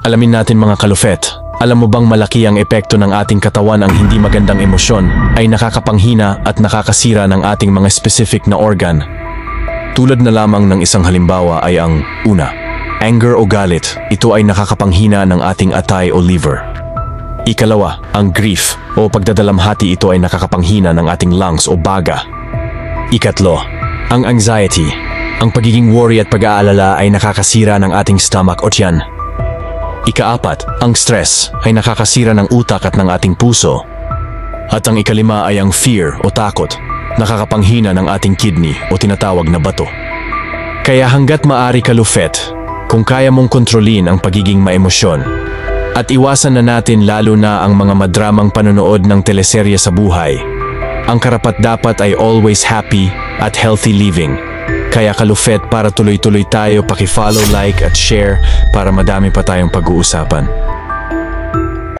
Alamin natin mga kalufet, alam mo bang malaki ang epekto ng ating katawan ang hindi magandang emosyon ay nakakapanghina at nakakasira ng ating mga specific na organ. Tulad na lamang ng isang halimbawa ay ang una, anger o galit. Ito ay nakakapanghina ng ating atay o liver. Ikalawa, ang grief o pagdadalamhati. Ito ay nakakapanghina ng ating lungs o baga. Ikatlo, ang anxiety. Ang pagiging worry at pag-aalala ay nakakasira ng ating stomach o tiyan. Ikaapat, ang stress ay nakakasira ng utak at ng ating puso. At ang ikalima ay ang fear o takot, nakakapanghina ng ating kidney o tinatawag na bato. Kaya hanggat maaari kalufet, kung kaya mong kontrolin ang pagiging maemosyon, at iwasan na natin lalo na ang mga madramang panonood ng teleserye sa buhay, ang karapat-dapat ay always happy at healthy living. Kaya kalufet, para tuloy-tuloy tayo, paki-follow, like at share para madami pa tayong pag-uusapan.